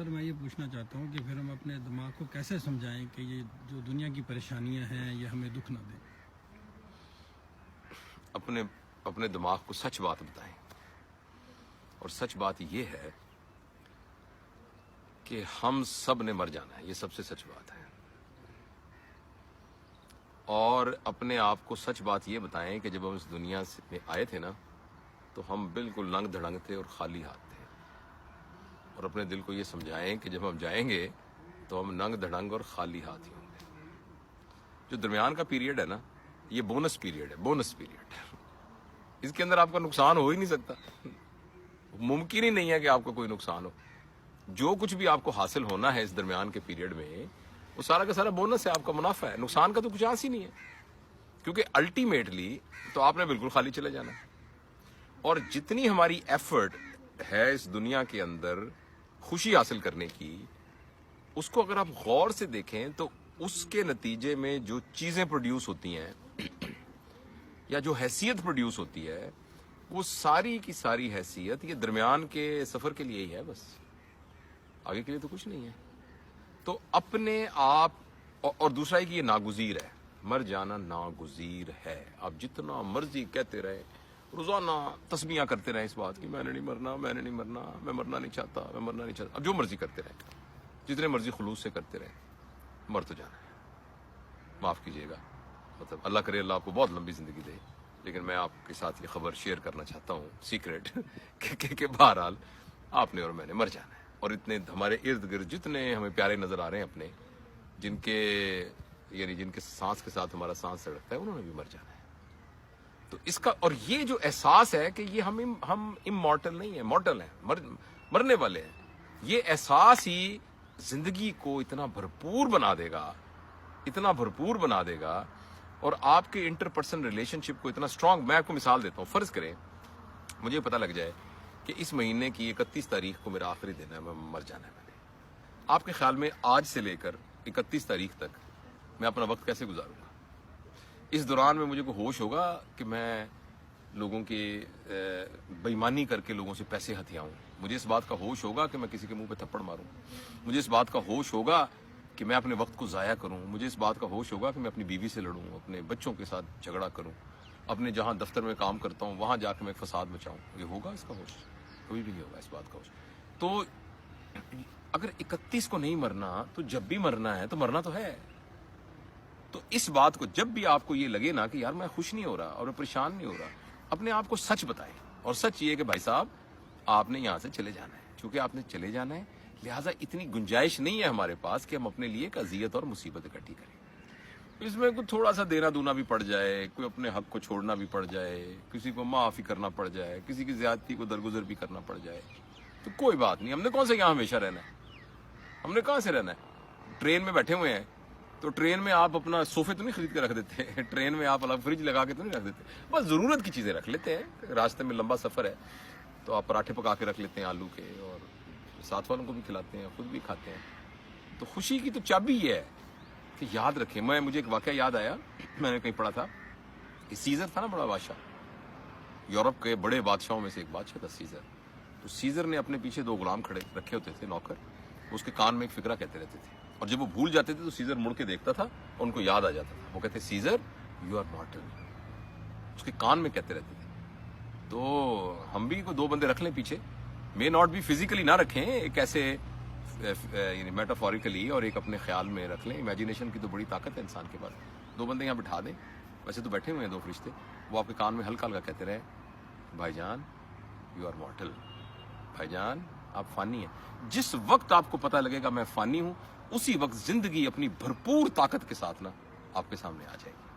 سر میں یہ پوچھنا چاہتا ہوں کہ پھر ہم اپنے دماغ کو کیسے سمجھائیں کہ یہ جو دنیا کی پریشانیاں ہیں یہ ہمیں دکھ نہ دیں؟ اپنے دماغ کو سچ بات بتائیں، اور سچ بات یہ ہے کہ ہم سب نے مر جانا ہے، یہ سب سے سچ بات ہے۔ اور اپنے آپ کو سچ بات یہ بتائیں کہ جب ہم اس دنیا میں آئے تھے نا تو ہم بالکل ننگ دھڑنگ تھے اور خالی ہاتھ تھے، اور اپنے دل کو یہ سمجھائیں کہ جب ہم جائیں گے تو ہم ننگ دھڑنگ اور خالی ہاتھ ہی ہوں گے۔ جو درمیان کا پیریڈ ہے نا، یہ بونس پیریڈ ہے، بونس پیریڈ۔ اس کے اندر آپ کا نقصان ہو ہی نہیں سکتا، ممکن ہی نہیں ہے کہ آپ کا کوئی نقصان ہو۔ جو کچھ بھی آپ کو حاصل ہونا ہے اس درمیان کے پیریڈ میں، وہ سارا کا سارا بونس ہے، آپ کا منافع ہے، نقصان کا تو کچھ آس ہی نہیں ہے، کیونکہ الٹیمیٹلی تو آپ نے بالکل خالی چلے جانا ہے۔ اور جتنی ہماری ایفرٹ ہے اس دنیا کے اندر خوشی حاصل کرنے کی، اس کو اگر آپ غور سے دیکھیں تو اس کے نتیجے میں جو چیزیں پروڈیوس ہوتی ہیں یا جو حیثیت پروڈیوس ہوتی ہے، وہ ساری کی ساری حیثیت یہ درمیان کے سفر کے لیے ہی ہے، بس آگے کے لیے تو کچھ نہیں ہے۔ تو اپنے آپ، اور دوسرا ہے کہ یہ ناگزیر ہے، مر جانا ناگزیر ہے۔ آپ جتنا مرضی کہتے رہے، روزانہ تسبیحاں کرتے رہے اس بات کی، میں نے نہیں مرنا، میں نے نہیں مرنا، میں مرنا نہیں چاہتا، میں مرنا نہیں چاہتا، اب جو مرضی کرتے رہے، جتنے مرضی خلوص سے کرتے رہے، مر تو جانا ہے۔ معاف کیجیے گا، مطلب اللہ کرے اللہ آپ کو بہت لمبی زندگی دے، لیکن میں آپ کے ساتھ یہ خبر شیئر کرنا چاہتا ہوں سیکریٹ کہ بہرحال آپ نے اور میں نے مر جانا ہے۔ اور اتنے ہمارے ارد گرد جتنے ہمیں پیارے نظر آ رہے ہیں اپنے، جن کے سانس کے ساتھ ہمارا سانس سڑکتا ہے، انہوں نے بھی مر جانا ہے۔ تو اس کا، اور یہ جو احساس ہے کہ یہ ہم امورٹل نہیں ہیں، مورٹل ہیں، مرنے والے ہیں، یہ احساس ہی زندگی کو اتنا بھرپور بنا دے گا، اتنا بھرپور بنا دے گا، اور آپ کے انٹر پرسنل ریلیشن شپ کو اتنا اسٹرانگ۔ میں آپ کو مثال دیتا ہوں، فرض کریں مجھے پتہ لگ جائے کہ اس مہینے کی 31 تاریخ کو میرا آخری دن ہے، میں مر جانا ہے۔ میں نے، آپ کے خیال میں آج سے لے کر 31 تاریخ تک میں اپنا وقت کیسے گزاروں گا؟ اس دوران میں مجھے کوئی ہوش ہوگا کہ میں لوگوں کی بےایمانی کر کے لوگوں سے پیسے ہتھیاؤں؟ مجھے اس بات کا ہوش ہوگا کہ میں کسی کے منہ پہ تھپڑ ماروں؟ مجھے اس بات کا ہوش ہوگا کہ میں اپنے وقت کو ضائع کروں؟ مجھے اس بات کا ہوش ہوگا کہ میں اپنی بیوی سے لڑوں، اپنے بچوں کے ساتھ جھگڑا کروں، اپنے جہاں دفتر میں کام کرتا ہوں وہاں جا کے میں فساد مچاؤں؟ یہ ہوگا اس کا ہوش؟ کبھی بھی نہیں ہوگا اس بات کا ہوش۔ تو اگر 31 کو نہیں مرنا تو جب بھی مرنا ہے تو مرنا تو ہے۔ تو اس بات کو، جب بھی آپ کو یہ لگے نا کہ یار میں خوش نہیں ہو رہا اور پریشان نہیں ہو رہا، اپنے آپ کو سچ بتائیں، اور سچ یہ کہ بھائی صاحب آپ نے یہاں سے چلے جانا ہے، چونکہ آپ نے چلے جانا ہے لہٰذا اتنی گنجائش نہیں ہے ہمارے پاس کہ ہم اپنے لیے ایک اذیت اور مصیبت اکٹھی کریں۔ اس میں کوئی تھوڑا سا دینا دونا بھی پڑ جائے، کوئی اپنے حق کو چھوڑنا بھی پڑ جائے، کسی کو معافی کرنا پڑ جائے، کسی کی زیادتی کو درگزر بھی کرنا پڑ جائے، تو کوئی بات نہیں۔ ہم نے کون سے یہاں ہمیشہ رہنا ہے؟ ہم نے کہاں سے رہنا ہے؟ ٹرین میں بیٹھے ہوئے ہیں تو ٹرین میں آپ اپنا صوفے تو نہیں خرید کے رکھ دیتے، ٹرین میں آپ الگ فریج لگا کے تو نہیں رکھ دیتے، بس ضرورت کی چیزیں رکھ لیتے ہیں۔ راستے میں لمبا سفر ہے تو آپ پراٹھے پکا کے رکھ لیتے ہیں آلو کے، اور ساتھ والوں کو بھی کھلاتے ہیں، خود بھی کھاتے ہیں۔ تو خوشی کی تو چابی یہ ہے کہ یاد رکھیں۔ مجھے ایک واقعہ یاد آیا، میں نے کہیں پڑھا تھا، سیزر تھا نا بڑا بادشاہ، یورپ کے بڑے بادشاہوں میں سے ایک بادشاہ تھا سیزر۔ تو سیزر نے اپنے پیچھے 2 غلام کھڑے رکھے ہوتے تھے، نوکر، اس کے کان میں ایک فقرہ کہتے رہتے تھے، اور جب وہ بھول جاتے تھے تو سیزر مڑ کے دیکھتا تھا اور ان کو یاد آ جاتا تھا۔ وہ کہتے سیزر یو آر مارٹل، اس کے کان میں کہتے رہتے تھے۔ تو ہم بھی کوئی 2 بندے رکھ لیں پیچھے، مے ناٹ بھی فزیکلی نہ رکھیں، ایک ایسے یعنی میٹافوریکلی، اور ایک اپنے خیال میں رکھ لیں۔ امیجنیشن کی تو بڑی طاقت ہے انسان کے پاس۔ 2 بندے یہاں بٹھا دیں، ویسے تو بیٹھے ہوئے ہیں 2 فرشتے، وہ آپ کے کان میں ہلکا ہلکا کہتے رہے، بھائی جان یو آر مارٹل، بھائی جان آپ فانی ہیں۔ جس وقت آپ کو پتہ لگے گا میں فانی ہوں، اسی وقت زندگی اپنی بھرپور طاقت کے ساتھ نا آپ کے سامنے آ جائے گی۔